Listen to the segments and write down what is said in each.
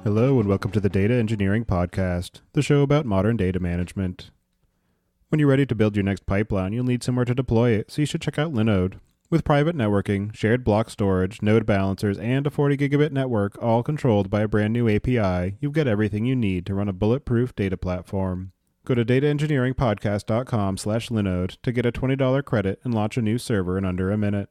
Hello and welcome to the Data Engineering Podcast, the show about modern data management. When you're ready to build your next pipeline, you'll need somewhere to deploy it, so you should check out Linode. With private networking, shared block storage, node balancers, and a 40 gigabit network, all controlled by a brand new API, you've got everything you need to run a bulletproof data platform. Go to dataengineeringpodcast.com/Linode to get a $20 credit and launch a new server in under a minute.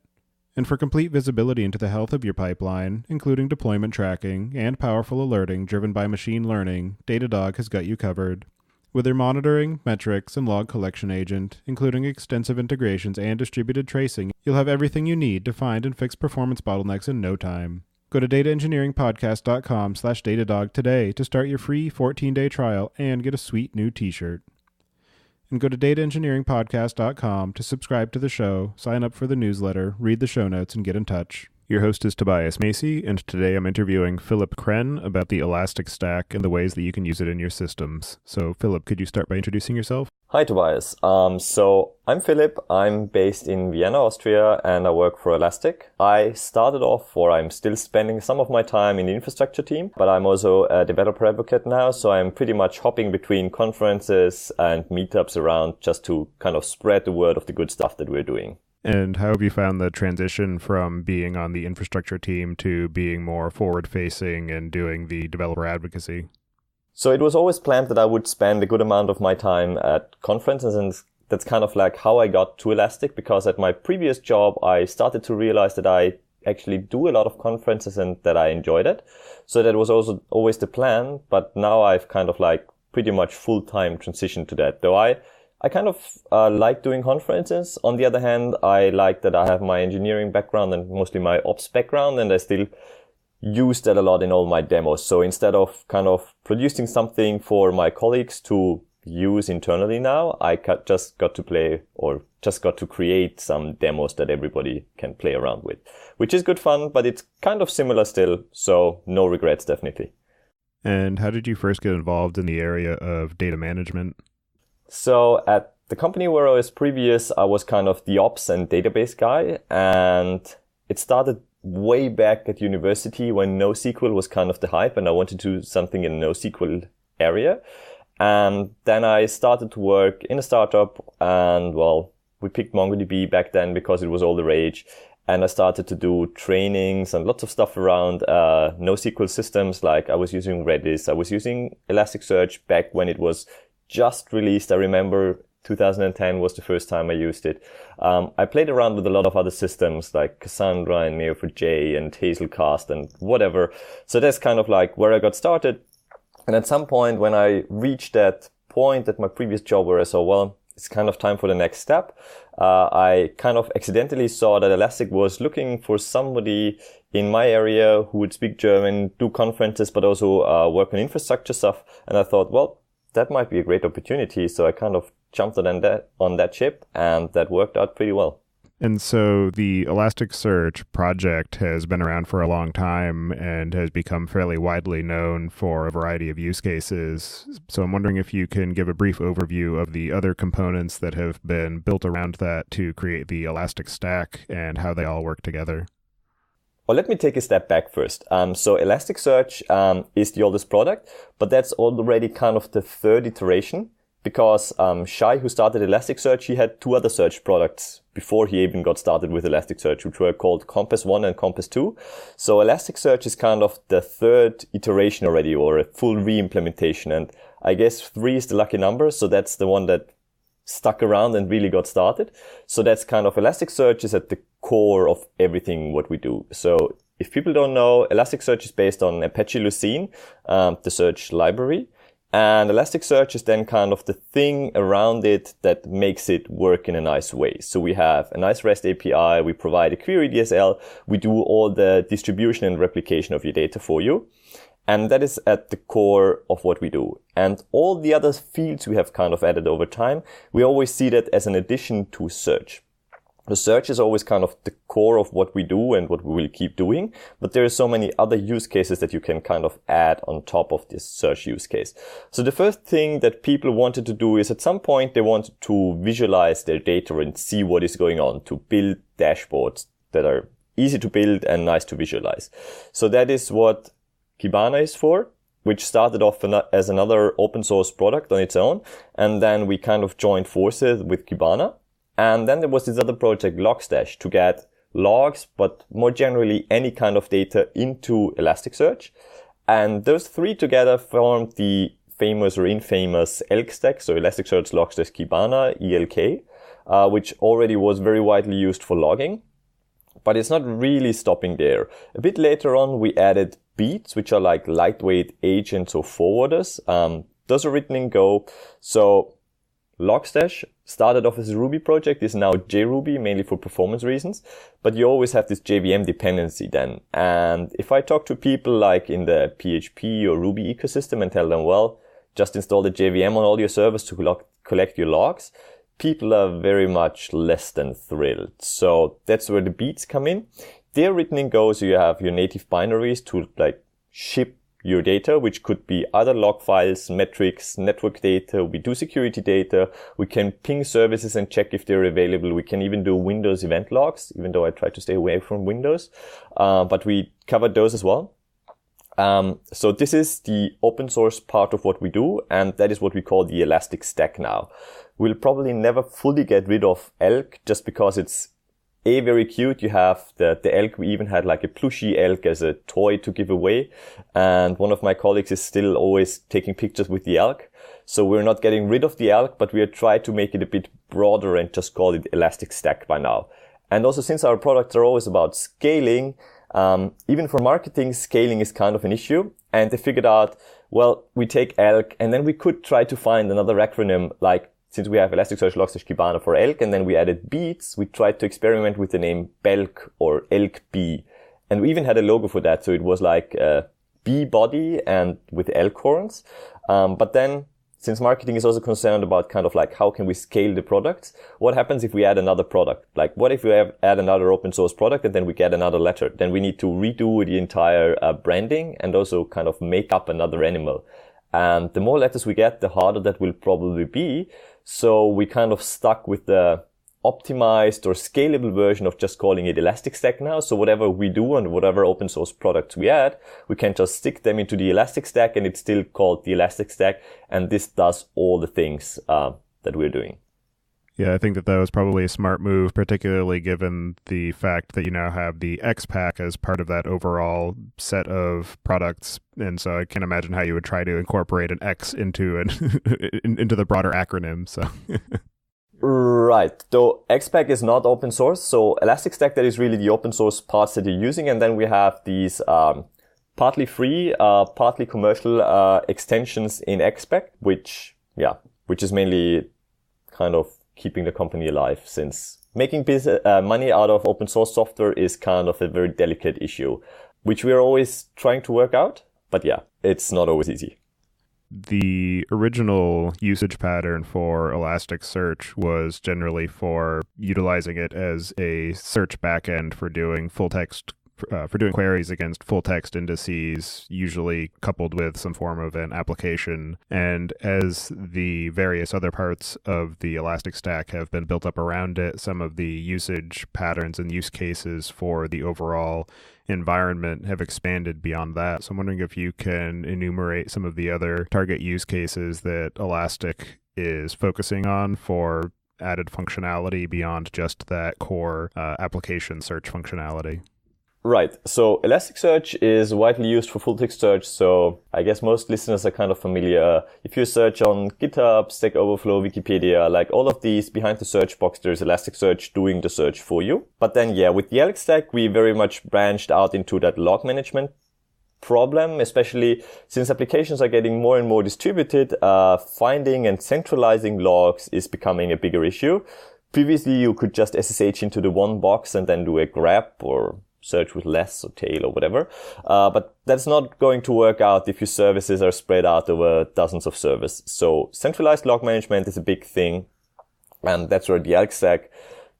And for complete visibility into the health of your pipeline, including deployment tracking and powerful alerting driven by machine learning, Datadog has got you covered. With their monitoring, metrics, and log collection agent, including extensive integrations and distributed tracing, you'll have everything you need to find and fix performance bottlenecks in no time. Go to dataengineeringpodcast.com/Datadog today to start your free 14-day trial and get a sweet new t-shirt. And go to dataengineeringpodcast.com to subscribe to the show, sign up for the newsletter, read the show notes, and get in touch. Your host is Tobias Macy, and today I'm interviewing Philipp Krenn about the Elasticsearch and the ways that you can use it in your systems. So, Philipp, could you start by introducing yourself? Hi, Tobias. So I'm Philipp. I'm based in Vienna, Austria, and I work for Elastic. I'm still spending some of my time in the infrastructure team, but I'm also a developer advocate now. So I'm pretty much hopping between conferences and meetups around just to kind of spread the word of the good stuff that we're doing. And how have you found the transition from being on the infrastructure team to being more forward-facing and doing the developer advocacy? So it was always planned that I would spend a good amount of my time at conferences, and that's kind of like how I got to Elastic, because at my previous job, I started to realize that I actually do a lot of conferences and that I enjoyed it. So that was also always the plan, but now I've kind of like pretty much full-time transitioned to that. Though I kind of like doing conferences. On the other hand, I like that I have my engineering background and mostly my ops background, and I still use that a lot in all my demos. So instead of kind of producing something for my colleagues to use internally now, I just got to create some demos that everybody can play around with, which is good fun, but it's kind of similar still. So no regrets, definitely. And how did you first get involved in the area of data management? So at the company where I was previous, I was kind of the ops and database guy, and it started way back at university when NoSQL was kind of the hype, and I wanted to do something in the NoSQL area. And then I started to work in a startup, and well, we picked MongoDB back then because it was all the rage. And I started to do trainings and lots of stuff around NoSQL systems. Like I was using Redis, I was using Elasticsearch back when it was just released. I remember 2010 was the first time I used it. I played around with a lot of other systems like Cassandra and Neo4j and Hazelcast and whatever. So that's kind of like where I got started. And at some point when I reached that point at my previous job where I saw, well, it's kind of time for the next step, I kind of accidentally saw that Elastic was looking for somebody in my area who would speak German, do conferences, but also work on infrastructure stuff. And I thought, well, that might be a great opportunity. So I kind of jumped on that ship, and that worked out pretty well. And so the Elasticsearch project has been around for a long time and has become fairly widely known for a variety of use cases. So I'm wondering if you can give a brief overview of the other components that have been built around that to create the Elastic Stack and how they all work together. Well, let me take a step back first. So Elasticsearch is the oldest product, but that's already kind of the third iteration, because Shai, who started Elasticsearch, he had two other search products before he even got started with Elasticsearch, which were called Compass 1 and Compass 2. So Elasticsearch is kind of the third iteration already, or a full re-implementation. And I guess 3 is the lucky number, so that's the one that stuck around and really got started. So that's kind of Elasticsearch is at the core of everything what we do. So if people don't know, Elasticsearch is based on Apache Lucene, the search library. And Elasticsearch is then kind of the thing around it that makes it work in a nice way. So we have a nice REST API, we provide a query DSL, we do all the distribution and replication of your data for you. And that is at the core of what we do. And all the other fields we have kind of added over time, we always see that as an addition to search. The search is always kind of the core of what we do and what we will keep doing, but there are so many other use cases that you can kind of add on top of this search use case. So the first thing that people wanted to do is at some point they wanted to visualize their data and see what is going on, to build dashboards that are easy to build and nice to visualize. So that is what Kibana is for. which started off as another open source product on its own. And then we kind of joined forces with Kibana. And then there was this other project, Logstash, to get logs, but more generally any kind of data into Elasticsearch. And those three together formed the famous or infamous ELK stack, so Elasticsearch Logstash Kibana, ELK, which already was very widely used for logging. But it's not really stopping there. A bit later on, we added beats, which are like lightweight agents or forwarders. Those are written in Go. So Logstash started off as a Ruby project, is now JRuby, mainly for performance reasons. But you always have this JVM dependency then. And if I talk to people like in the PHP or Ruby ecosystem and tell them, well, just install the JVM on all your servers to collect your logs, people are very much less than thrilled. So that's where the beats come in. They're written in Go, so you have your native binaries to like ship your data, which could be other log files, metrics, network data. We do security data. We can ping services and check if they're available. We can even do Windows event logs, even though I try to stay away from Windows. But we covered those as well. So this is the open source part of what we do, and that is what we call the Elastic Stack now. We'll probably never fully get rid of ELK just because it's very cute. You have the ELK. We even had like a plushie ELK as a toy to give away. And one of my colleagues is still always taking pictures with the ELK. So we're not getting rid of the ELK, but we are trying to make it a bit broader and just call it Elastic Stack by now. And also, since our products are always about scaling, even for marketing, scaling is kind of an issue. And they figured out, well, we take ELK and then we could try to find another acronym, like since we have Elasticsearch Logstash Kibana for ELK and then we added beats, we tried to experiment with the name BELK or ELK-B. And we even had a logo for that. So it was like a bee body and with elk horns. But then, since marketing is also concerned about kind of like how can we scale the products, what happens if we add another product? Like what if we add another open source product and then we get another letter? Then we need to redo the entire branding and also kind of make up another animal. And the more letters we get, the harder that will probably be. So we kind of stuck with the optimized or scalable version of just calling it Elastic Stack now. So whatever we do and whatever open source products we add, we can just stick them into the Elastic Stack and it's still called the Elastic Stack. And this does all the things that we're doing. Yeah, I think that was probably a smart move, particularly given the fact that you now have the Xpack as part of that overall set of products. And so I can imagine how you would try to incorporate an X into into the broader acronym. So Right. Though Xpack is not open source. So Elastic Stack, that is really the open source parts that you're using. And then we have these partly free, partly commercial extensions in Xpack, which is mainly kind of keeping the company alive, since making money out of open source software is kind of a very delicate issue, which we're always trying to work out. But yeah, it's not always easy. The original usage pattern for Elasticsearch was generally for utilizing it as a search backend for doing full text for doing queries against full text indices, usually coupled with some form of an application. And as the various other parts of the Elastic Stack have been built up around it, some of the usage patterns and use cases for the overall environment have expanded beyond that. So I'm wondering if you can enumerate some of the other target use cases that Elastic is focusing on for added functionality beyond just that core application search functionality. Right. So Elasticsearch is widely used for full text search. So I guess most listeners are kind of familiar. If you search on GitHub, Stack Overflow, Wikipedia, like all of these, behind the search box, there's Elasticsearch doing the search for you. But then, with the ELK stack, we very much branched out into that log management problem, especially since applications are getting more and more distributed. Finding and centralizing logs is becoming a bigger issue. Previously, you could just SSH into the one box and then do a grep or search with less or tail or whatever. But that's not going to work out if your services are spread out over dozens of servers. So centralized log management is a big thing. And that's where the ELK stack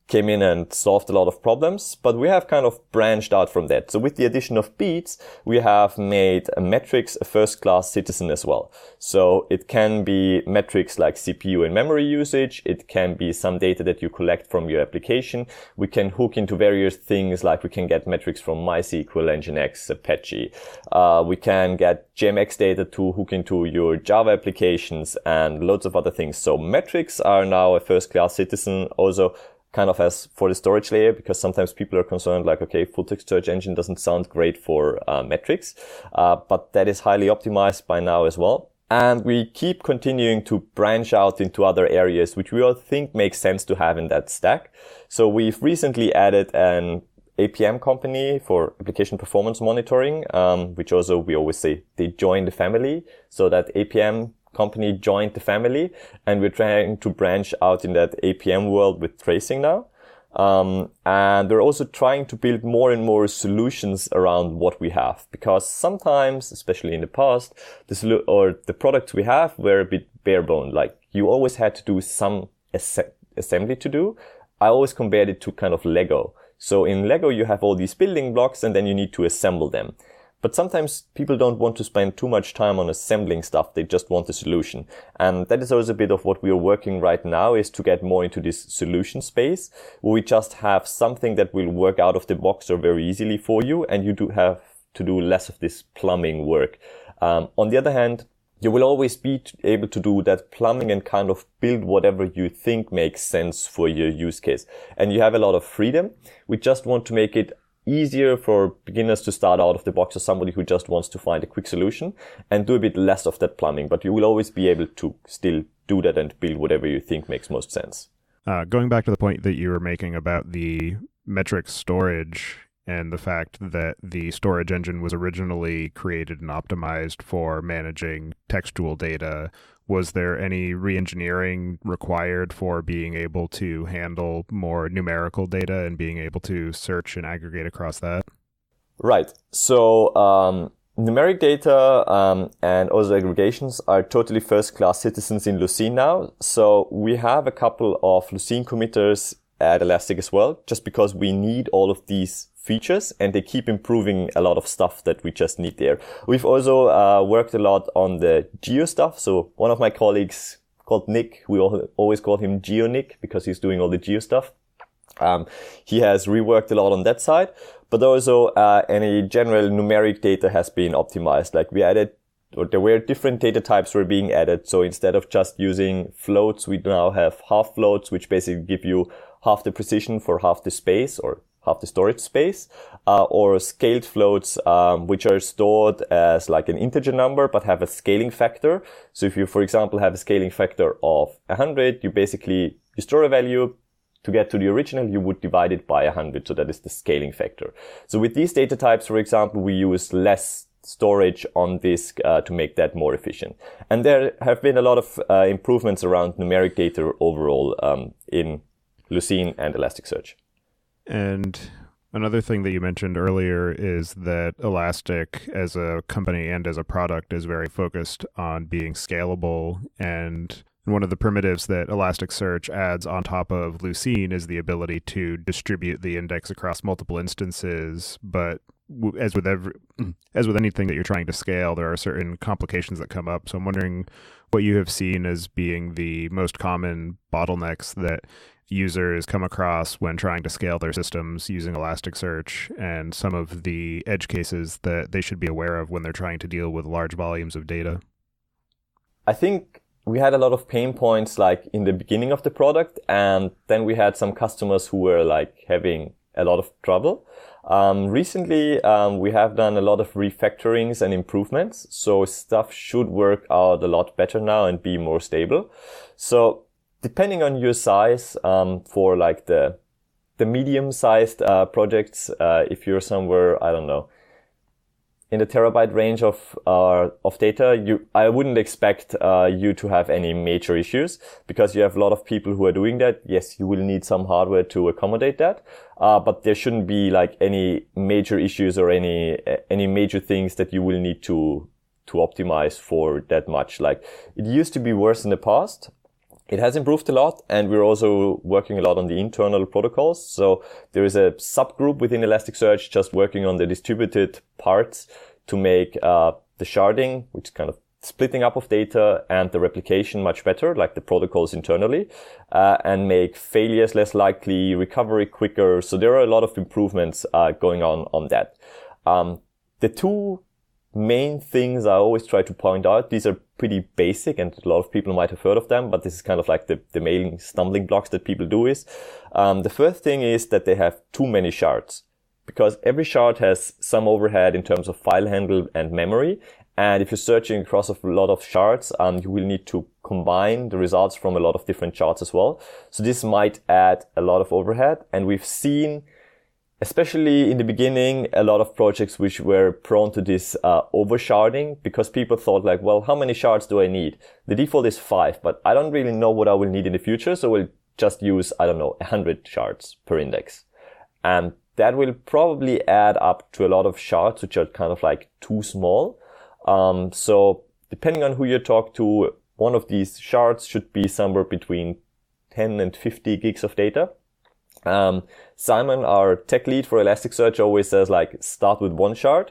came in and solved a lot of problems, but we have kind of branched out from that. So with the addition of beats, we have made metrics a first-class citizen as well. So it can be metrics like CPU and memory usage. It can be some data that you collect from your application. We can hook into various things, like we can get metrics from MySQL, Nginx, Apache. We can get JMX data to hook into your Java applications and loads of other things. So metrics are now a first-class citizen. Also, kind of as for the storage layer, because sometimes people are concerned like, okay, full text search engine doesn't sound great for metrics, but that is highly optimized by now as well. And we keep continuing to branch out into other areas, which we all think makes sense to have in that stack. So we've recently added an APM company for application performance monitoring, which also we always say they join the family. So that APM company joined the family, and we're trying to branch out in that APM world with tracing now. And we're also trying to build more and more solutions around what we have, because sometimes, especially in the past, the products we have were a bit bare bone. Like you always had to do some assembly to do. I always compared it to kind of Lego. So in Lego, you have all these building blocks and then you need to assemble them. But sometimes people don't want to spend too much time on assembling stuff. They just want a solution. And that is also a bit of what we are working right now, is to get more into this solution space where we just have something that will work out of the box or very easily for you. And you do have to do less of this plumbing work. On the other hand, you will always be able to do that plumbing and kind of build whatever you think makes sense for your use case. And you have a lot of freedom. We just want to make it easier for beginners to start out of the box, or somebody who just wants to find a quick solution, and do a bit less of that plumbing. But you will always be able to still do that and build whatever you think makes most sense. Going back to the point that you were making about the metric storage and the fact that the storage engine was originally created and optimized for managing textual data, was there any re-engineering required for being able to handle more numerical data and being able to search and aggregate across that? Right. So numeric data and also aggregations are totally first-class citizens in Lucene now. So we have a couple of Lucene committers at Elastic as well, just because we need all of these features, and they keep improving a lot of stuff that we just need there. We've also worked a lot on the geo stuff. So one of my colleagues called Nick, we always call him Geo Nick because he's doing all the geo stuff. He has reworked a lot on that side, but also any general numeric data has been optimized. Like we added, or there were different data types were being added. So instead of just using floats, we now have half floats, which basically give you half the precision for half the space, or half the storage space, or scaled floats, which are stored as like an integer number, but have a scaling factor. So if you, for example, have a scaling factor of 100, you store a value. To get to the original, you would divide it by 100. So that is the scaling factor. So with these data types, for example, we use less storage on disk to make that more efficient. And there have been a lot of improvements around numeric data overall in Lucene and Elasticsearch. And another thing that you mentioned earlier is that Elastic as a company and as a product is very focused on being scalable. And one of the primitives that Elasticsearch adds on top of Lucene is the ability to distribute the index across multiple instances. But as with anything that you're trying to scale, there are certain complications that come up. So I'm wondering what you have seen as being the most common bottlenecks that users come across when trying to scale their systems using Elasticsearch, and some of the edge cases that they should be aware of when they're trying to deal with large volumes of data. I think we had a lot of pain points like in the beginning of the product, and then we had some customers who were like having a lot of trouble. Recently, we have done a lot of refactorings and improvements, so stuff should work out a lot better now and be more stable. So depending on your size, for like the medium-sized projects, if you're somewhere, I don't know, in the terabyte range of data, I wouldn't expect you to have any major issues, because you have a lot of people who are doing that. Yes, you will need some hardware to accommodate that, but there shouldn't be like any major issues or any major things that you will need to optimize for that much. Like it used to be worse in the past. It has improved a lot, and we're also working a lot on the internal protocols. So there is a subgroup within Elasticsearch just working on the distributed parts to make the sharding, which is kind of splitting up of data, and the replication much better, like the protocols internally, and make failures less likely, recovery quicker. So there are a lot of improvements going on that. The two main things I always try to point out, these are pretty basic and a lot of people might have heard of them, but this is kind of like the main stumbling blocks that people do is, the first thing is that they have too many shards, because every shard has some overhead in terms of file handle and memory. And if you're searching across a lot of shards, you will need to combine the results from a lot of different shards as well. So this might add a lot of overhead. And we've seen, especially in the beginning, a lot of projects which were prone to this oversharding, because people thought like, well, how many shards do I need? The default is 5, but I don't really know what I will need in the future. So we'll just use, 100 shards per index. And that will probably add up to a lot of shards, which are kind of like too small. So depending on who you talk to, one of these shards should be somewhere between 10 and 50 gigs of data. Simon, our tech lead for Elasticsearch, always says like, start with one shard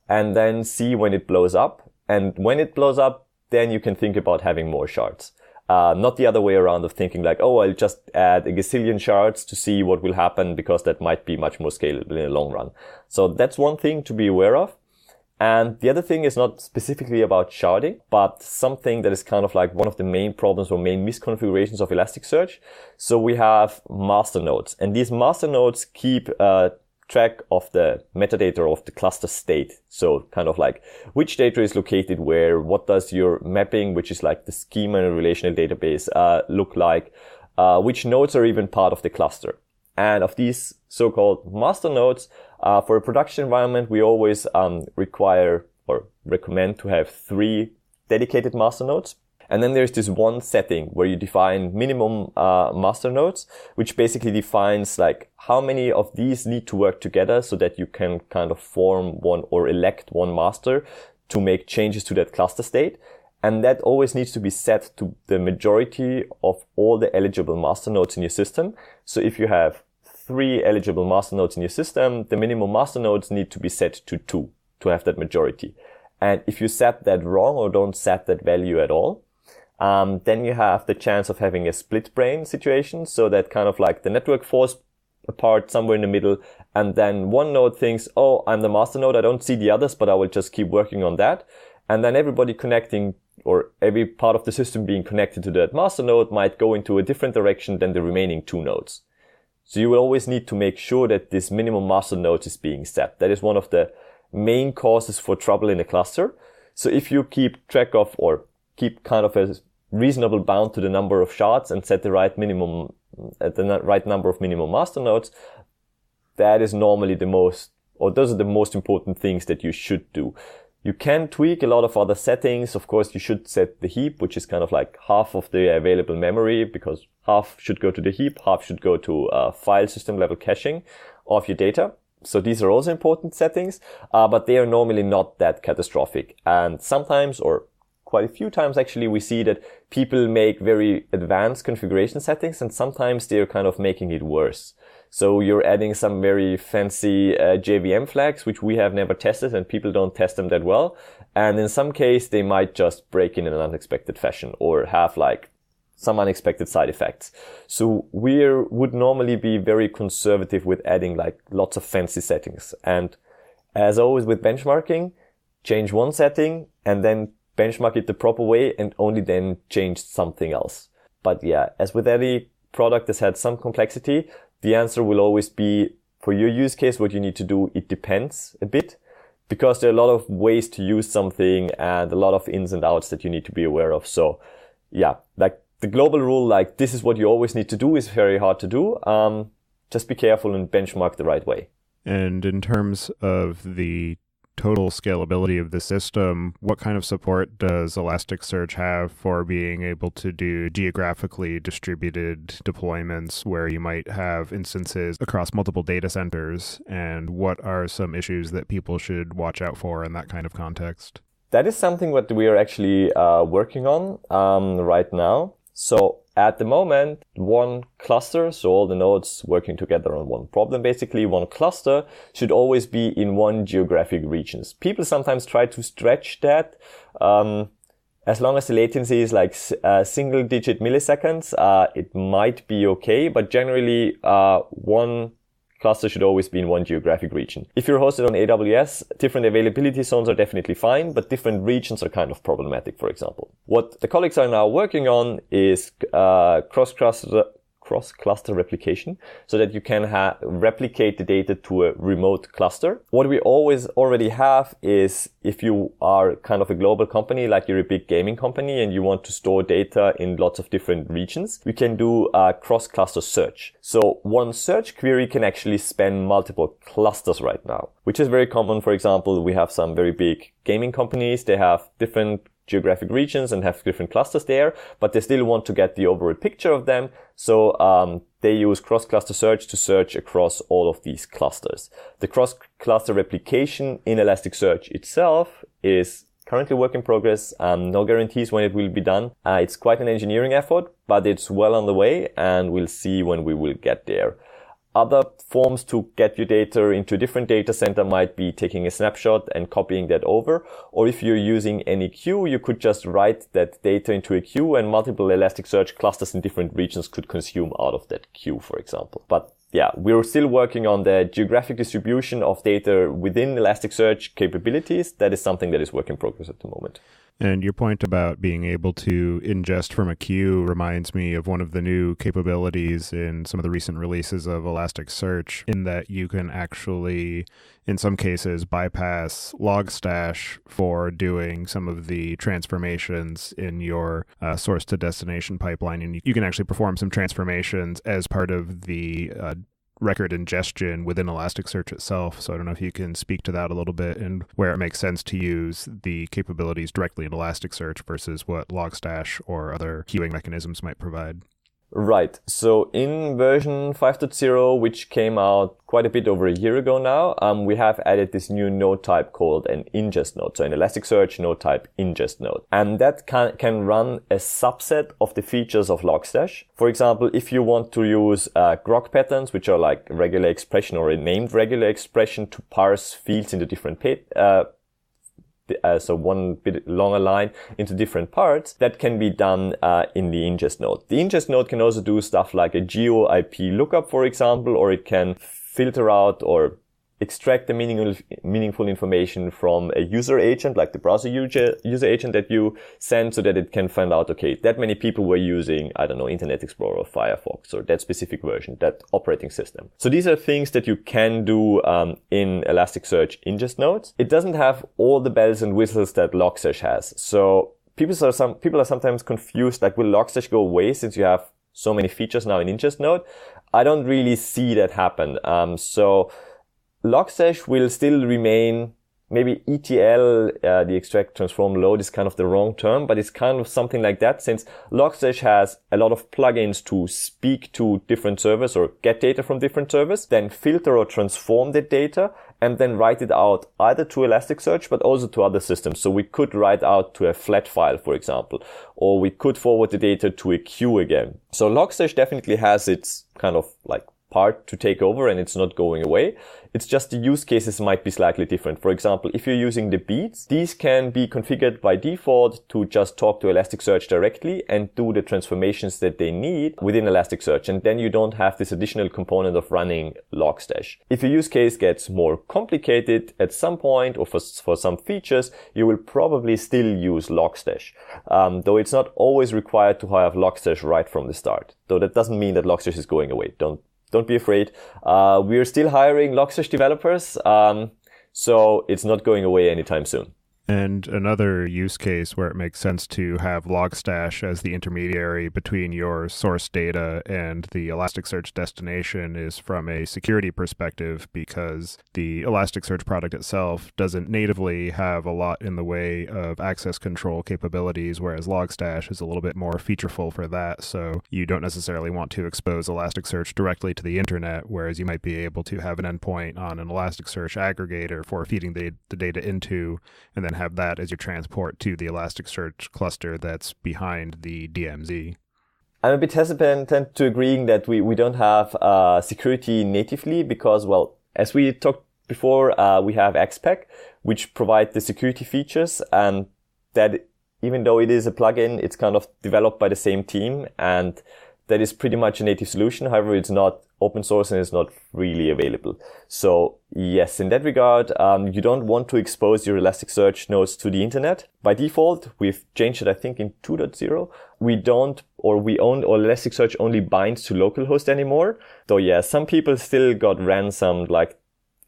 and then see when it blows up. And when it blows up, then you can think about having more shards. Not the other way around of thinking like, oh, I'll just add a gazillion shards to see what will happen, because that might be much more scalable in the long run. So that's one thing to be aware of. And the other thing is not specifically about sharding, but something that is kind of like one of the main problems or main misconfigurations of Elasticsearch. So we have master nodes, and these master nodes keep track of the metadata of the cluster state. So kind of like which data is located where, what does your mapping, which is like the schema in a relational database, look like, which nodes are even part of the cluster. And of these so-called master nodes, for a production environment, we always require or recommend to have 3 dedicated master nodes. And then there's this one setting where you define minimum master nodes, which basically defines like how many of these need to work together so that you can kind of form one or elect one master to make changes to that cluster state. And that always needs to be set to the majority of all the eligible master nodes in your system. So if you have 3 eligible master nodes in your system, the minimum master nodes need to be set to 2 to have that majority. And if you set that wrong or don't set that value at all, then you have the chance of having a split brain situation. So that kind of like the network falls apart somewhere in the middle. And then one node thinks, oh, I'm the master node. I don't see the others, but I will just keep working on that. And then everybody connecting, or every part of the system being connected to that master node, might go into a different direction than the remaining 2 nodes. So you will always need to make sure that this minimum master node is being set. That is one of the main causes for trouble in a cluster. So if you keep track of, or keep kind of a reasonable bound to the number of shards and set the right minimum, the right number of minimum master nodes, that is normally the most, or those are the most important things that you should do. You can tweak a lot of other settings. Of course, you should set the heap, which is kind of like half of the available memory, because half should go to the heap, half should go to file system level caching of your data. So these are also important settings, but they are normally not that catastrophic. And sometimes, or quite a few times actually, we see that people make very advanced configuration settings, and sometimes they're kind of making it worse. So you're adding some very fancy JVM flags, which we have never tested, and people don't test them that well. And in some case, they might just break in an unexpected fashion or have like some unexpected side effects. So we would normally be very conservative with adding like lots of fancy settings. And as always with benchmarking, change one setting and then benchmark it the proper way, and only then change something else. But yeah, as with any product that's had some complexity, the answer will always be, for your use case, what you need to do, it depends a bit, because there are a lot of ways to use something and a lot of ins and outs that you need to be aware of. So yeah, like the global rule, like this is what you always need to do, is very hard to do. Just be careful and benchmark the right way. And in terms of the total scalability of the system, what kind of support does Elasticsearch have for being able to do geographically distributed deployments where you might have instances across multiple data centers? And what are some issues that people should watch out for in that kind of context? That is something that we are actually working on right now. So at the moment, one cluster, so all the nodes working together on one problem, basically one cluster should always be in one geographic regions. People sometimes try to stretch that. As long as the latency is like single digit milliseconds, it might be okay, but generally, one cluster should always be in one geographic region. If you're hosted on AWS, different availability zones are definitely fine, but different regions are kind of problematic, for example. What the colleagues are now working on is cross-cluster replication, so that you can replicate the data to a remote cluster. What we already have is, if you are kind of a global company, like you're a big gaming company and you want to store data in lots of different regions, we can do a cross-cluster search. So one search query can actually span multiple clusters right now, which is very common. For example, we have some very big gaming companies. They have different geographic regions and have different clusters there, but they still want to get the overall picture of them. So they use cross-cluster search to search across all of these clusters. The cross-cluster replication in Elasticsearch itself is currently work in progress. No guarantees when it will be done. It's quite an engineering effort, but it's well on the way, and we'll see when we will get there. Other forms to get your data into a different data center might be taking a snapshot and copying that over. Or if you're using any queue, you could just write that data into a queue, and multiple Elasticsearch clusters in different regions could consume out of that queue, for example. But yeah, we're still working on the geographic distribution of data within Elasticsearch capabilities. That is something that is work in progress at the moment. And your point about being able to ingest from a queue reminds me of one of the new capabilities in some of the recent releases of Elasticsearch, in that you can actually, in some cases, bypass Logstash for doing some of the transformations in your source to destination pipeline. And you can actually perform some transformations as part of the record ingestion within Elasticsearch itself. So I don't know if you can speak to that a little bit, and where it makes sense to use the capabilities directly in Elasticsearch versus what Logstash or other queuing mechanisms might provide. Right. So in version 5.0, which came out quite a bit over a year ago now, we have added this new node type called an ingest node. So an Elasticsearch node type ingest node. And that can run a subset of the features of Logstash. For example, if you want to use grok patterns, which are like regular expression or a named regular expression, to parse fields into different so one bit longer line into different parts, that can be done in the ingest node. The ingest node can also do stuff like a geo IP lookup, for example, or it can filter out or extract the meaningful information from a user agent, like the browser user agent that you send, so that it can find out, okay, that many people were using, I don't know, Internet Explorer or Firefox, or that specific version, that operating system. So these are things that you can do in Elasticsearch ingest nodes. It doesn't have all the bells and whistles that Logstash has. So people are sometimes confused, like, will Logstash go away since you have so many features now in ingest node? I don't really see that happen. So Logstash will still remain, maybe ETL, the extract, transform, load is kind of the wrong term, but it's kind of something like that, since Logstash has a lot of plugins to speak to different servers or get data from different servers, then filter or transform the data, and then write it out either to Elasticsearch, but also to other systems. So we could write out to a flat file, for example, or we could forward the data to a queue again. So Logstash definitely has its kind of like part to take over, and it's not going away. It's just the use cases might be slightly different. For example, if you're using the beats, these can be configured by default to just talk to Elasticsearch directly and do the transformations that they need within Elasticsearch. And then you don't have this additional component of running Logstash. If your use case gets more complicated at some point, or for some features, you will probably still use Logstash. Though it's not always required to have Logstash right from the start. Though that doesn't mean that Logstash is going away. Don't be afraid. We're still hiring Logstash developers, so it's not going away anytime soon. And another use case where it makes sense to have Logstash as the intermediary between your source data and the Elasticsearch destination is from a security perspective, because the Elasticsearch product itself doesn't natively have a lot in the way of access control capabilities, whereas Logstash is a little bit more featureful for that. So you don't necessarily want to expose Elasticsearch directly to the internet, whereas you might be able to have an endpoint on an Elasticsearch aggregator for feeding the data into, and then have that as your transport to the Elasticsearch cluster that's behind the DMZ. I'm a bit hesitant to agreeing that we don't have security natively because, well, as we talked before, we have Xpack, which provide the security features, and that even though it is a plugin, it's kind of developed by the same team, and that is pretty much a native solution. However, it's not open source and it's not really available. So yes, in that regard, you don't want to expose your Elasticsearch nodes to the internet. By default, we've changed it, I think, in 2.0. We don't, or Elasticsearch only binds to localhost anymore. Though yeah, some people still got ransomed, like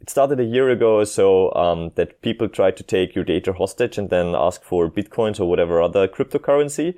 it started a year ago or so, that people tried to take your data hostage and then ask for Bitcoins or whatever other cryptocurrency.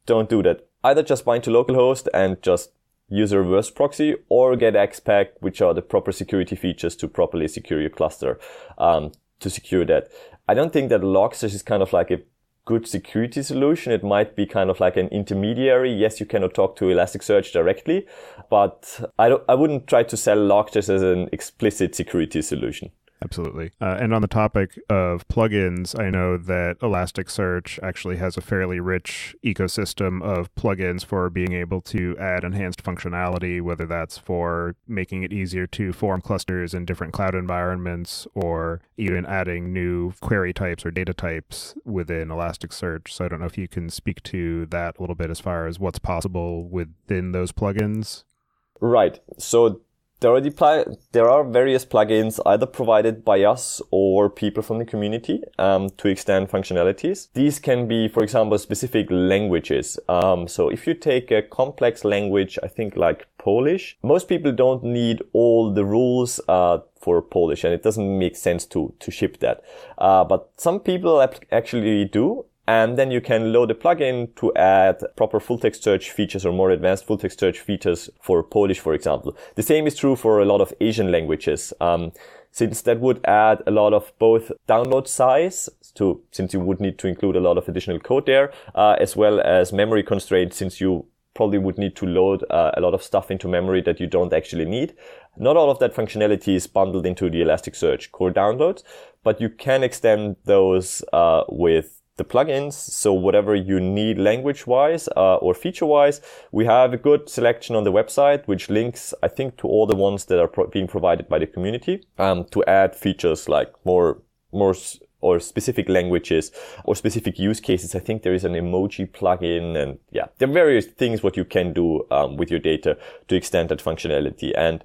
Don't do that. Either just bind to localhost and just use a reverse proxy, or get Xpack, which are the proper security features to properly secure your cluster, to secure that. I don't think that Logsearch is kind of like a good security solution. It might be kind of like an intermediary. Yes, you cannot talk to Elasticsearch directly, but I wouldn't try to sell Logsearch as an explicit security solution. Absolutely. And on the topic of plugins, I know that Elasticsearch actually has a fairly rich ecosystem of plugins for being able to add enhanced functionality, whether that's for making it easier to form clusters in different cloud environments, or even adding new query types or data types within Elasticsearch. So I don't know if you can speak to that a little bit as far as what's possible within those plugins. Right. So there are various plugins either provided by us or people from the community to extend functionalities. These can be, for example, specific languages. So if you take a complex language, I think like Polish, most people don't need all the rules for Polish, and it doesn't make sense to ship that. But some people actually do. And then you can load a plugin to add proper full-text search features or more advanced full-text search features for Polish, for example. The same is true for a lot of Asian languages, since that would add a lot of both download size, since you would need to include a lot of additional code there, as well as memory constraints, since you probably would need to load a lot of stuff into memory that you don't actually need. Not all of that functionality is bundled into the Elasticsearch core downloads, but you can extend those with the plugins. So whatever you need language-wise or feature-wise, we have a good selection on the website, which links, I think, to all the ones that are being provided by the community, to add features like more or specific languages or specific use cases. I think there is an emoji plugin, and yeah, there are various things what you can do with your data to extend that functionality. And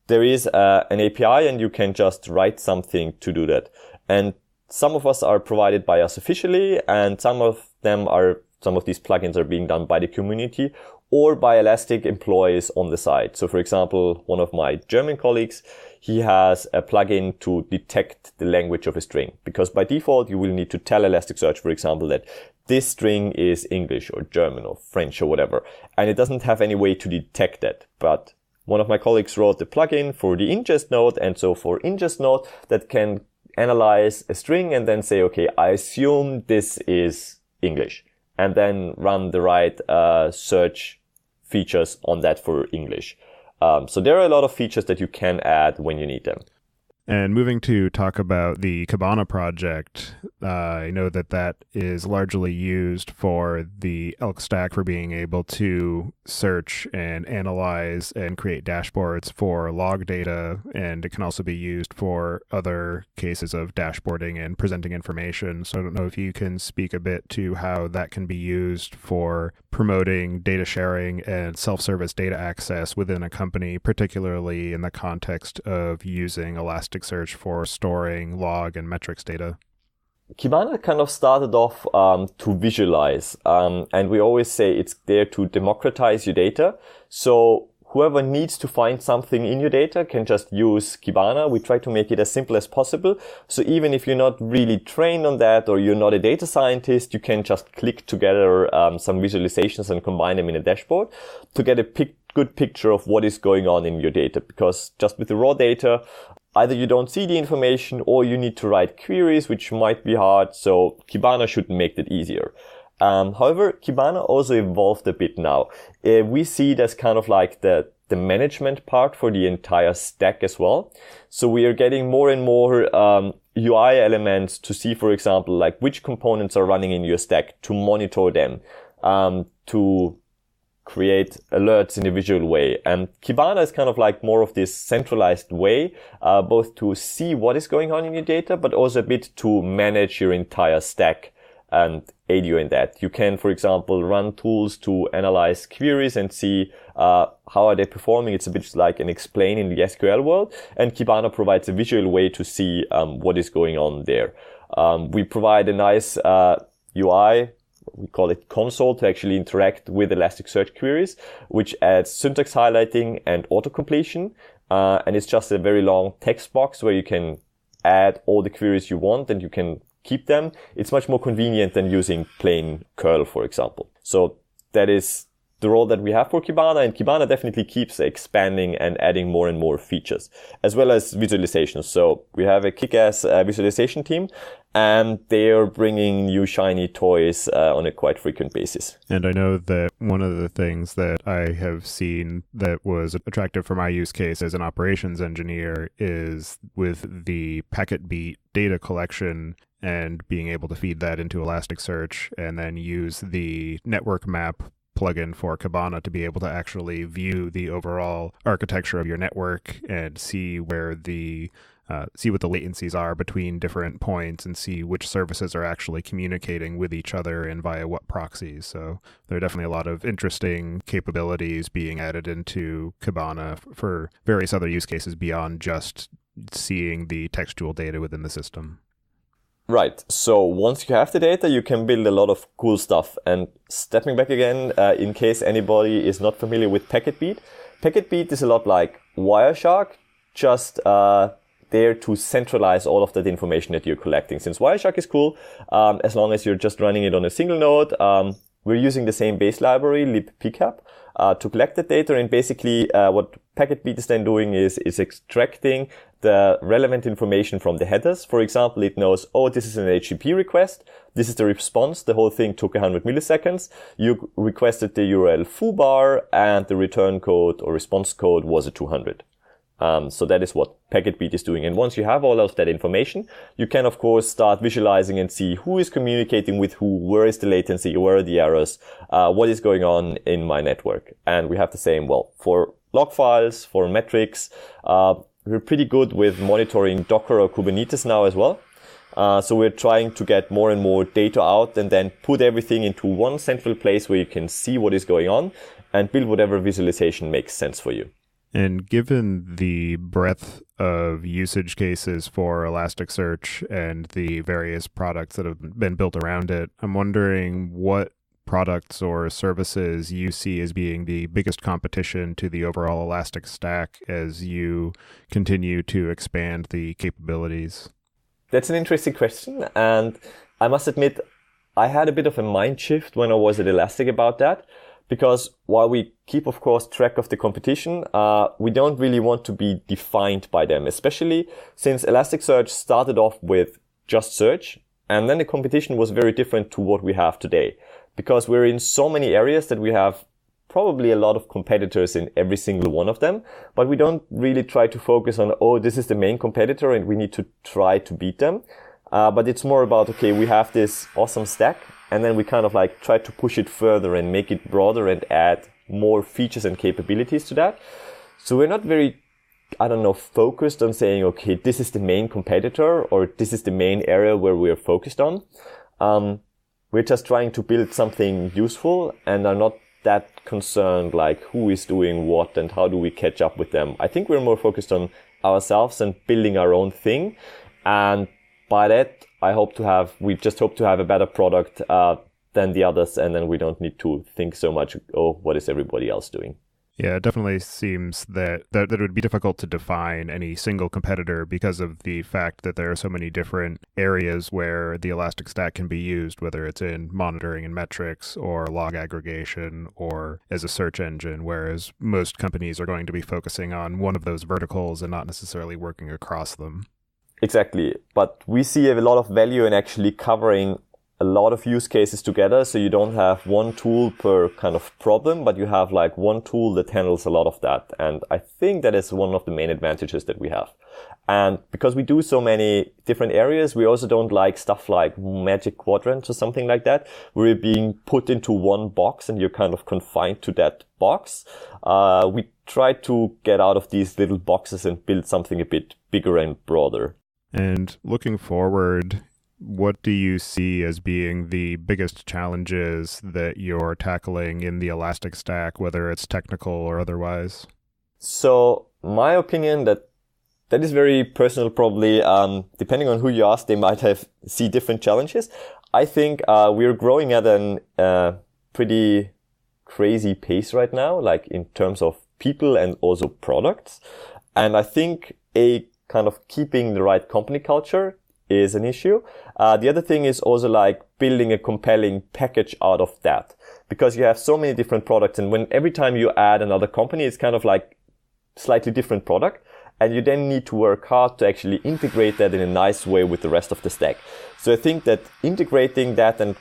there is an API, and you can just write something to do that. And some of us are provided by us officially, and some of these plugins are being done by the community or by Elastic employees on the side. So for example, one of my German colleagues, he has a plugin to detect the language of a string, because by default, you will need to tell Elasticsearch, for example, that this string is English or German or French or whatever. And it doesn't have any way to detect that. But one of my colleagues wrote the plugin for the ingest node. And so for ingest node, that can analyze a string and then say, okay, I assume this is English, and then run the right search features on that for English. So there are a lot of features that you can add when you need them. And moving to talk about the Kibana project, I know that is largely used for the Elk stack for being able to search and analyze and create dashboards for log data, and it can also be used for other cases of dashboarding and presenting information. So I don't know if you can speak a bit to how that can be used for promoting data sharing and self-service data access within a company, particularly in the context of using Elasticsearch for storing log and metrics data. Kibana kind of started off to visualize, and we always say it's there to democratize your data. So whoever needs to find something in your data can just use Kibana. We try to make it as simple as possible. So even if you're not really trained on that, or you're not a data scientist, you can just click together some visualizations and combine them in a dashboard to get a good picture of what is going on in your data. Because just with the raw data, either you don't see the information or you need to write queries, which might be hard. So Kibana should make that easier. However, Kibana also evolved a bit now. We see it as kind of like the management part for the entire stack as well. So we are getting more and more UI elements to see, for example, like which components are running in your stack, to monitor them, to create alerts in a visual way. And Kibana is kind of like more of this centralized way, both to see what is going on in your data, but also a bit to manage your entire stack and aid you in that. You can, for example, run tools to analyze queries and see how are they performing. It's a bit like an explain in the SQL world. And Kibana provides a visual way to see what is going on there. We provide a nice UI, we call it console, to actually interact with Elasticsearch queries, which adds syntax highlighting and auto-completion. And it's just a very long text box where you can add all the queries you want and you can keep them. It's much more convenient than using plain curl, for example. So that is the role that we have for Kibana, and Kibana definitely keeps expanding and adding more and more features, as well as visualizations. So we have a kick-ass visualization team, and they are bringing new shiny toys on a quite frequent basis. And I know that one of the things that I have seen that was attractive for my use case as an operations engineer is with the packet beat data collection and being able to feed that into Elasticsearch and then use the network map plugin for Kibana to be able to actually view the overall architecture of your network and see where see what the latencies are between different points and see which services are actually communicating with each other and via what proxies. So there are definitely a lot of interesting capabilities being added into Kibana for various other use cases beyond just seeing the textual data within the system. Right. So once you have the data, you can build a lot of cool stuff. And stepping back again, in case anybody is not familiar with Packet Beat is a lot like Wireshark, just there to centralize all of that information that you're collecting. Since Wireshark is cool, as long as you're just running it on a single node, we're using the same base library, libpcap, to collect the data. And basically, what PacketBeat is then doing is extracting the relevant information from the headers. For example, it knows, oh, this is an HTTP request. This is the response. The whole thing took 100 milliseconds. You requested the URL foobar, and the return code or response code was a 200. So that is what PacketBeat is doing. And once you have all of that information, you can, of course, start visualizing and see who is communicating with who, where is the latency, where are the errors, what is going on in my network. And we have the same, for log files, for metrics, we're pretty good with monitoring Docker or Kubernetes now as well. So we're trying to get more and more data out and then put everything into one central place where you can see what is going on and build whatever visualization makes sense for you. And given the breadth of usage cases for Elasticsearch and the various products that have been built around it, I'm wondering what products or services you see as being the biggest competition to the overall Elastic stack as you continue to expand the capabilities? That's an interesting question. And I must admit, I had a bit of a mind shift when I was at Elastic about that. Because while we keep, of course, track of the competition, we don't really want to be defined by them, especially since Elasticsearch started off with just search, and then the competition was very different to what we have today. Because we're in so many areas that we have probably a lot of competitors in every single one of them, but we don't really try to focus on, oh, this is the main competitor and we need to try to beat them. But it's more about, okay, we have this awesome stack, and then we kind of like try to push it further and make it broader and add more features and capabilities to that. So we're not very, focused on saying, okay, this is the main competitor or this is the main area where we're focused on. We're just trying to build something useful and are not that concerned like who is doing what and how do we catch up with them. I think we're more focused on ourselves and building our own thing. And by that, we just hope to have a better product than the others, and then we don't need to think so much, oh, what is everybody else doing? Yeah, it definitely seems that it would be difficult to define any single competitor because of the fact that there are so many different areas where the Elastic Stack can be used, whether it's in monitoring and metrics or log aggregation or as a search engine, whereas most companies are going to be focusing on one of those verticals and not necessarily working across them. Exactly. But we see a lot of value in actually covering a lot of use cases together. So you don't have one tool per kind of problem, but you have like one tool that handles a lot of that. And I think that is one of the main advantages that we have. And because we do so many different areas, we also don't like stuff like magic quadrants or something like that, where you're being put into one box and you're kind of confined to that box. We try to get out of these little boxes and build something a bit bigger and broader. And looking forward, what do you see as being the biggest challenges that you're tackling in the Elastic Stack, whether it's technical or otherwise? So my opinion that is very personal, probably. Depending on who you ask, they might see different challenges. I think we're growing at a pretty crazy pace right now, like in terms of people and also products. And I think a kind of keeping the right company culture is an issue. The other thing is also like building a compelling package out of that, because you have so many different products, and when every time you add another company, it's kind of like slightly different product. And you then need to work hard to actually integrate that in a nice way with the rest of the stack. So I think that integrating that and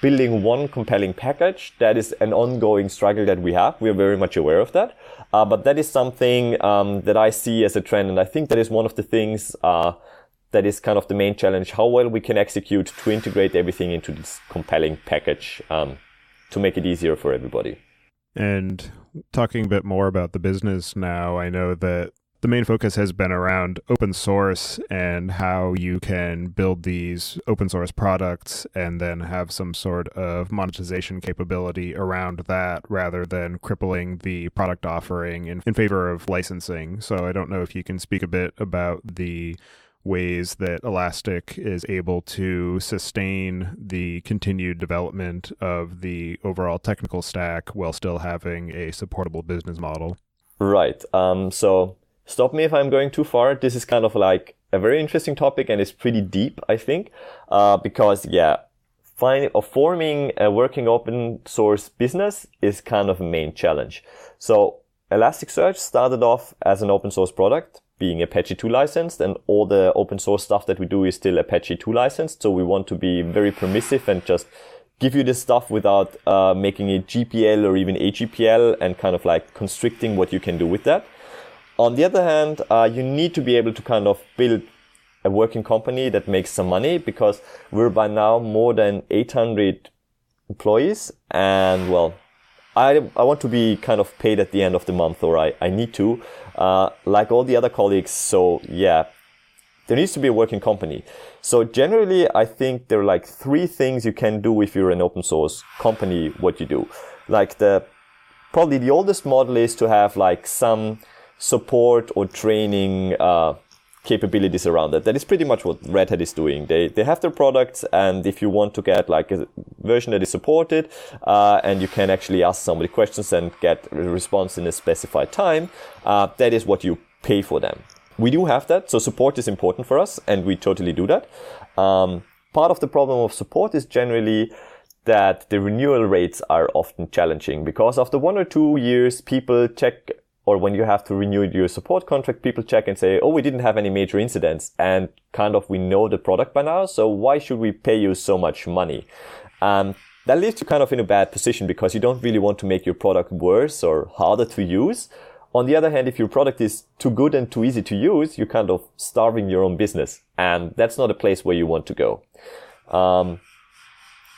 building one compelling package, that is an ongoing struggle that we have. We're very much aware of that. But that is something that I see as a trend. And I think that is one of the things that is kind of the main challenge, how well we can execute to integrate everything into this compelling package to make it easier for everybody. And talking a bit more about the business now, I know that the main focus has been around open source and how you can build these open source products and then have some sort of monetization capability around that rather than crippling the product offering in favor of licensing. So I don't know if you can speak a bit about the ways that Elastic is able to sustain the continued development of the overall technical stack while still having a supportable business model. Right. So stop me if I'm going too far. This is kind of like a very interesting topic, and it's pretty deep, I think, because forming a working open source business is kind of a main challenge. So Elasticsearch started off as an open source product, being Apache 2 licensed, and all the open source stuff that we do is still Apache 2 licensed. So we want to be very permissive and just give you this stuff without making it GPL or even AGPL and kind of like constricting what you can do with that. On the other hand, you need to be able to kind of build a working company that makes some money, because we're by now more than 800 employees. And well, I want to be kind of paid at the end of the month, or I need to, like all the other colleagues. So yeah, there needs to be a working company. So generally, I think there are like 3 things you can do if you're an open source company, what you do. Like probably the oldest model is to have like some support or training capabilities around that. That is pretty much what Red Hat is doing. They have their products, and if you want to get like a version that is supported and you can actually ask somebody questions and get a response in a specified time, that is what you pay for them. We do have that, so support is important for us, and we totally do that. Part of the problem of support is generally that the renewal rates are often challenging, because after 1 or 2 years, people check, or when you have to renew your support contract, people check and say, oh, we didn't have any major incidents, and kind of we know the product by now, so why should we pay you so much money? That leaves you kind of in a bad position, because you don't really want to make your product worse or harder to use. On the other hand, if your product is too good and too easy to use, you're kind of starving your own business, and that's not a place where you want to go.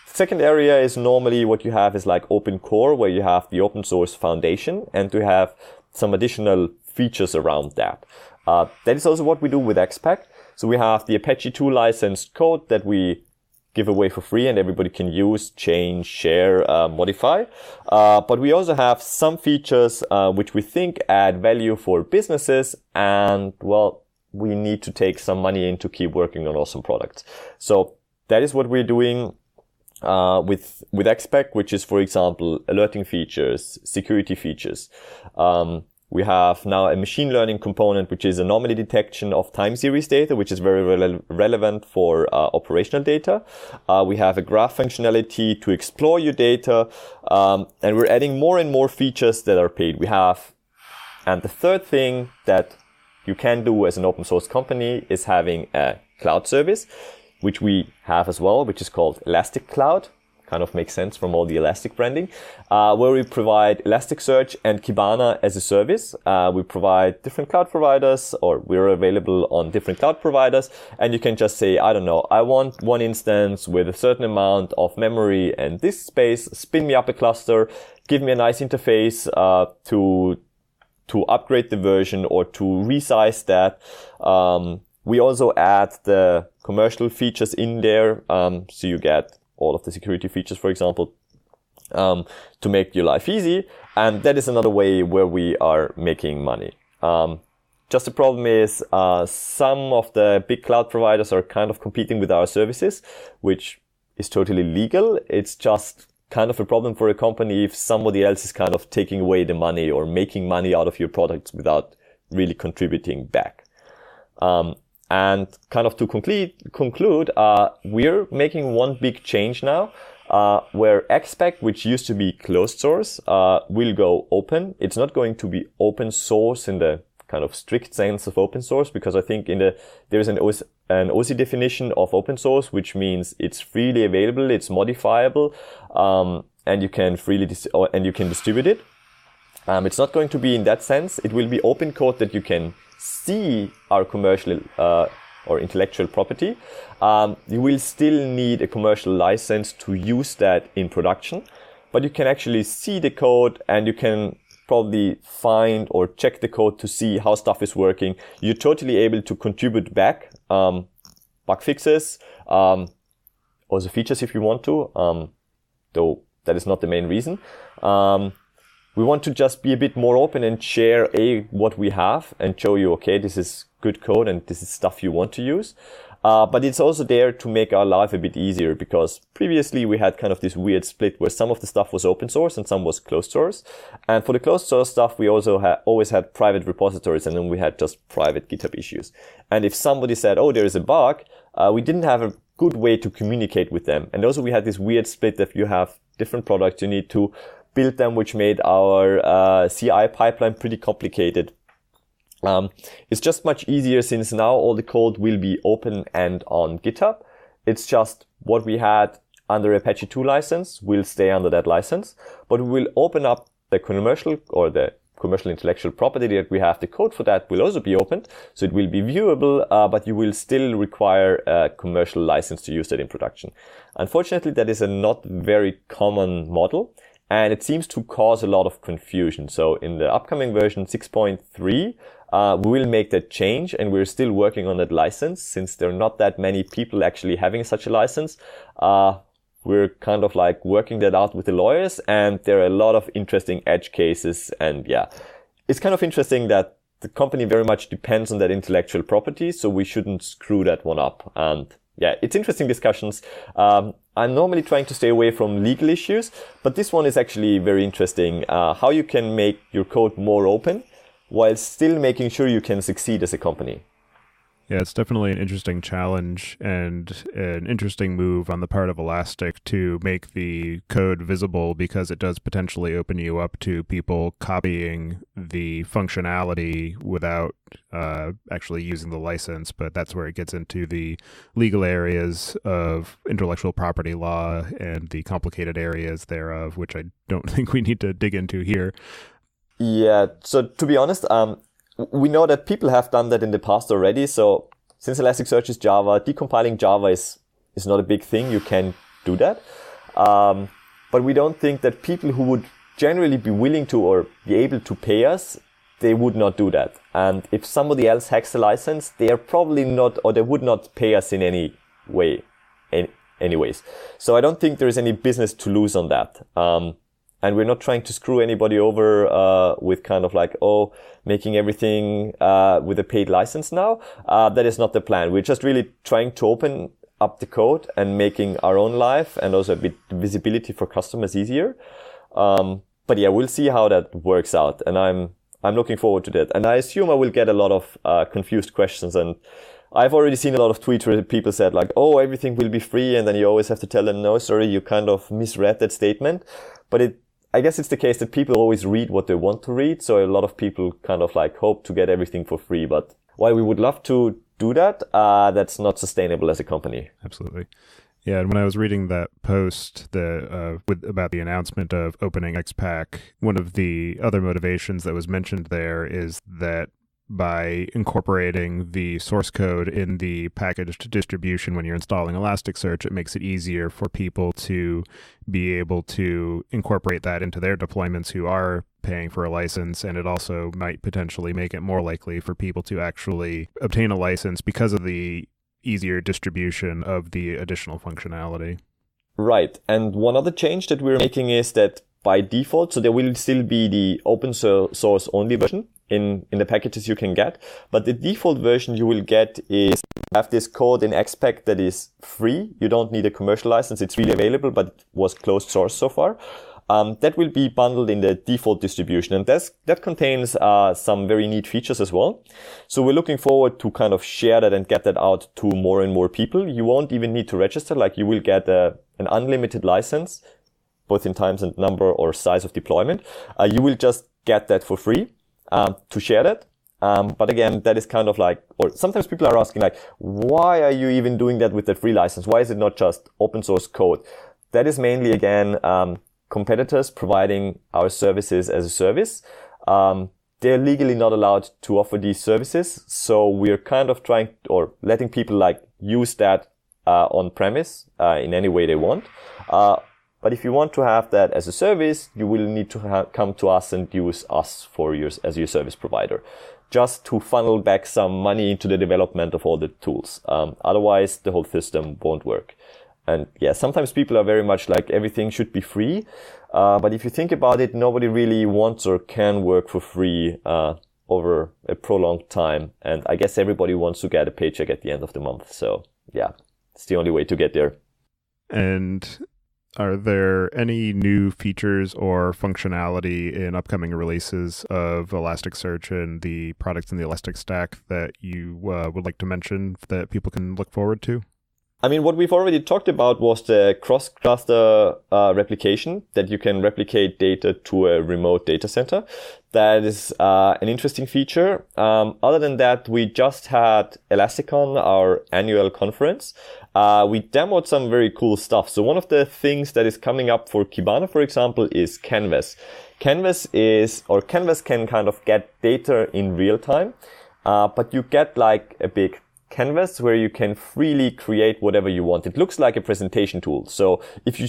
Second area is normally what you have is like open core, where you have the open source foundation, and to have some additional features around that. That is also what we do with Xpack. So we have the Apache 2 licensed code that we give away for free and everybody can use, change, share, modify. But we also have some features which we think add value for businesses, and well, we need to take some money in to keep working on awesome products. So that is what we're doing with Xpack, which is, for example, alerting features, security features. We have now a machine learning component, which is anomaly detection of time series data, which is very relevant for operational data. We have a graph functionality to explore your data, and we're adding more and more features that are paid. And the third thing that you can do as an open source company is having a cloud service, which we have as well, which is called Elastic Cloud. Kind of makes sense from all the Elastic branding, where we provide Elasticsearch and Kibana as a service. We provide different cloud providers, or we're available on different cloud providers. And you can just say, I don't know, I want one instance with a certain amount of memory and disk space, spin me up a cluster, give me a nice interface, to upgrade the version or to resize that. We also add the commercial features in there. So you get all of the security features, for example, to make your life easy. And that is another way where we are making money. Just the problem is, some of the big cloud providers are kind of competing with our services, which is totally legal. It's just kind of a problem for a company if somebody else is kind of taking away the money or making money out of your products without really contributing back. And kind of to conclude, we're making one big change now, where Xpack, which used to be closed source, will go open. It's not going to be open source in the kind of strict sense of open source, because I think there's an OC definition of open source, which means it's freely available, it's modifiable, and you can distribute it. It's not going to be in that sense. It will be open code that you can see our commercial or intellectual property. You will still need a commercial license to use that in production, but you can actually see the code and you can probably find or check the code to see how stuff is working. You're totally able to contribute back bug fixes, also features if you want to, though that is not the main reason. We want to just be a bit more open and share what we have and show you, okay, this is good code and this is stuff you want to use. But it's also there to make our life a bit easier, because previously we had kind of this weird split where some of the stuff was open source and some was closed source. And for the closed source stuff, we also always had private repositories, and then we had just private GitHub issues. And if somebody said, oh, there is a bug, we didn't have a good way to communicate with them. And also we had this weird split that you have different products, you need to build them, which made our CI pipeline pretty complicated. It's just much easier since now all the code will be open and on GitHub. It's just what we had under Apache 2 license will stay under that license, but we will open up the commercial intellectual property that we have. The code for that will also be opened, so it will be viewable, but you will still require a commercial license to use that in production. Unfortunately, that is a not very common model, and it seems to cause a lot of confusion. So in the upcoming version 6.3, we will make that change, and we're still working on that license since there are not that many people actually having such a license. We're kind of like working that out with the lawyers, and there are a lot of interesting edge cases. And yeah, it's kind of interesting that the company very much depends on that intellectual property, so we shouldn't screw that one up. And yeah, it's interesting discussions. I'm normally trying to stay away from legal issues, but this one is actually very interesting. How you can make your code more open while still making sure you can succeed as a company. Yeah, it's definitely an interesting challenge and an interesting move on the part of Elastic to make the code visible, because it does potentially open you up to people copying the functionality without actually using the license. But that's where it gets into the legal areas of intellectual property law and the complicated areas thereof, which I don't think we need to dig into here. Yeah, so to be honest, we know that people have done that in the past already. So since Elasticsearch is Java, decompiling Java is not a big thing. You can do that. But we don't think that people who would generally be willing to or be able to pay us, they would not do that. And if somebody else hacks the license, they are probably not, or they would not pay us in any way, anyways. So I don't think there is any business to lose on that. And we're not trying to screw anybody over with kind of like, making everything with a paid license now. That is not the plan. We're just really trying to open up the code and making our own life and also a bit visibility for customers easier. But yeah, we'll see how that works out. And I'm looking forward to that. And I assume I will get a lot of confused questions. And I've already seen a lot of tweets where people said like, everything will be free. And then you always have to tell them, no, sorry, you kind of misread that statement. But I guess it's the case that people always read what they want to read. So a lot of people kind of like hope to get everything for free. But while we would love to do that, that's not sustainable as a company. Absolutely. Yeah, and when I was reading that post about the announcement of opening Xpack, one of the other motivations that was mentioned there is that by incorporating the source code in the packaged distribution when you're installing Elasticsearch, it makes it easier for people to be able to incorporate that into their deployments who are paying for a license, and it also might potentially make it more likely for people to actually obtain a license because of the easier distribution of the additional functionality. Right. And one other change that we're making is that by default, so there will still be the open source only version in the packages you can get. But the default version you will get is have this code in Xpack that is free. You don't need a commercial license. It's really available, but it was closed source so far. That will be bundled in the default distribution, and that contains some very neat features as well. So we're looking forward to kind of share that and get that out to more and more people. You won't even need to register, like you will get an unlimited license, both in times and number or size of deployment. You will just get that for free to share that. But again, that is kind of like, or sometimes people are asking like, why are you even doing that with the free license? Why is it not just open source code? That is mainly, again, competitors providing our services as a service. They're legally not allowed to offer these services. So we're kind of trying or letting people like use that on premise in any way they want. But if you want to have that as a service, you will need to come to us and use us as your service provider, just to funnel back some money into the development of all the tools. Otherwise, the whole system won't work. And yeah, sometimes people are very much like everything should be free. But if you think about it, nobody really wants or can work for free over a prolonged time. And I guess everybody wants to get a paycheck at the end of the month. So yeah, it's the only way to get there. And are there any new features or functionality in upcoming releases of Elasticsearch and the products in the Elastic Stack that you would like to mention that people can look forward to? I mean, what we've already talked about was the cross-cluster replication, that you can replicate data to a remote data center. That is an interesting feature. Other than that, we just had Elasticon, our annual conference. We demoed some very cool stuff. So one of the things that is coming up for Kibana, for example, is Canvas. Canvas can kind of get data in real time, but you get like a big canvas where you can freely create whatever you want. It looks like a presentation tool. So if you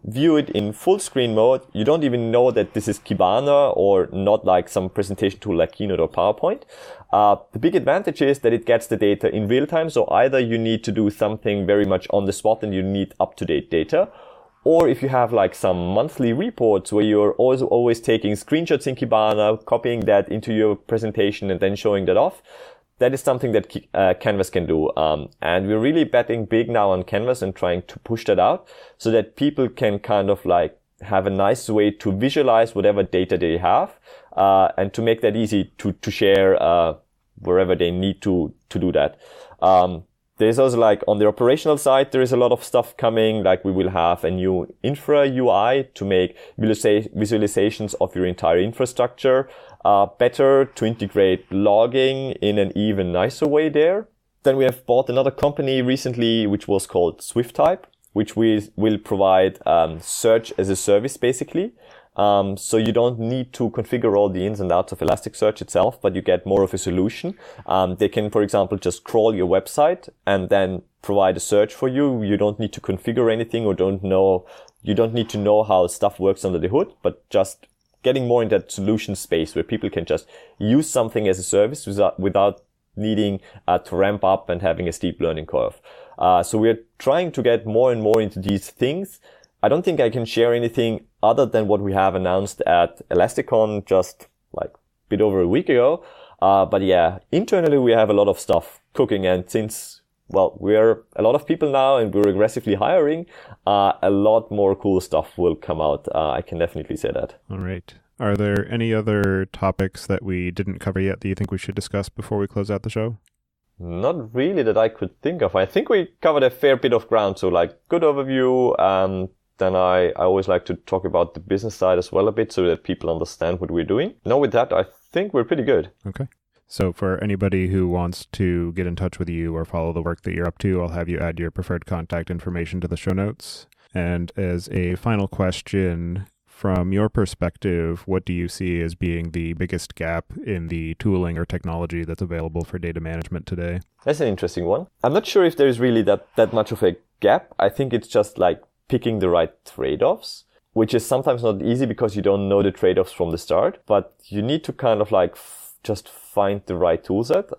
view it in full screen mode, you don't even know that this is Kibana or not like some presentation tool like Keynote or PowerPoint. The big advantage is that it gets the data in real time. So either you need to do something very much on the spot and you need up-to-date data, or if you have like some monthly reports where you're always taking screenshots in Kibana, copying that into your presentation and then showing that off, that is something that Canvas can do. And we're really betting big now on Canvas and trying to push that out so that people can kind of like have a nice way to visualize whatever data they have, and to make that easy to share, wherever they need to do that. There's also like on the operational side, there is a lot of stuff coming. Like we will have a new infra UI to make visualizations of your entire infrastructure better, to integrate logging in an even nicer way there. Then we have bought another company recently, which was called SwiftType, which will provide search as a service basically. So you don't need to configure all the ins and outs of Elasticsearch itself, but you get more of a solution. They can, for example, just crawl your website and then provide a search for you. You don't need to configure anything or you don't need to know how stuff works under the hood, but just getting more in that solution space where people can just use something as a service without needing to ramp up and having a steep learning curve. So we're trying to get more and more into these things. I don't think I can share anything other than what we have announced at Elasticon just like a bit over a week ago. But yeah, internally we have a lot of stuff cooking, and since, well, we're a lot of people now and we're aggressively hiring, a lot more cool stuff will come out. I can definitely say that. All right. Are there any other topics that we didn't cover yet that you think we should discuss before we close out the show? Not really that I could think of. I think we covered a fair bit of ground. So like good overview. Then I always like to talk about the business side as well a bit so that people understand what we're doing. Now with that, I think we're pretty good. Okay. So for anybody who wants to get in touch with you or follow the work that you're up to, I'll have you add your preferred contact information to the show notes. And as a final question, from your perspective, what do you see as being the biggest gap in the tooling or technology that's available for data management today? That's an interesting one. I'm not sure if there's really that much of a gap. I think it's just like picking the right trade-offs, which is sometimes not easy because you don't know the trade-offs from the start, but you need to kind of like just find the right tool set.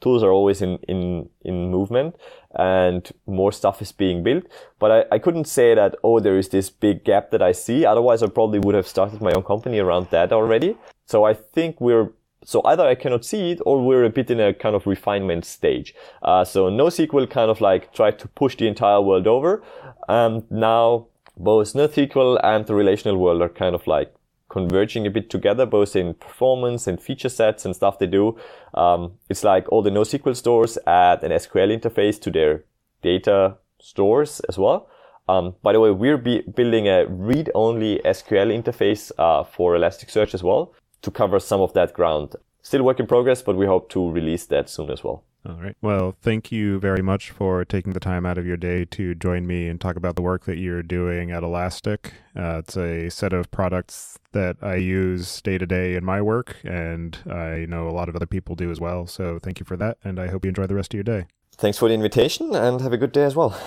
Tools are always in movement and more stuff is being built, but I couldn't say that, there is this big gap that I see. Otherwise I probably would have started my own company around that already. So I think either I cannot see it or we're a bit in a kind of refinement stage. So NoSQL kind of like tried to push the entire world over. And now both NoSQL and the relational world are kind of like converging a bit together, both in performance and feature sets and stuff they do. It's like all the NoSQL stores add an SQL interface to their data stores as well. By the way, we're building a read-only SQL interface for Elasticsearch as well to cover some of that ground. Still work in progress, but we hope to release that soon as well. All right. Well, thank you very much for taking the time out of your day to join me and talk about the work that you're doing at Elastic. It's a set of products that I use day to day in my work, and I know a lot of other people do as well. So thank you for that, and I hope you enjoy the rest of your day. Thanks for the invitation, and have a good day as well.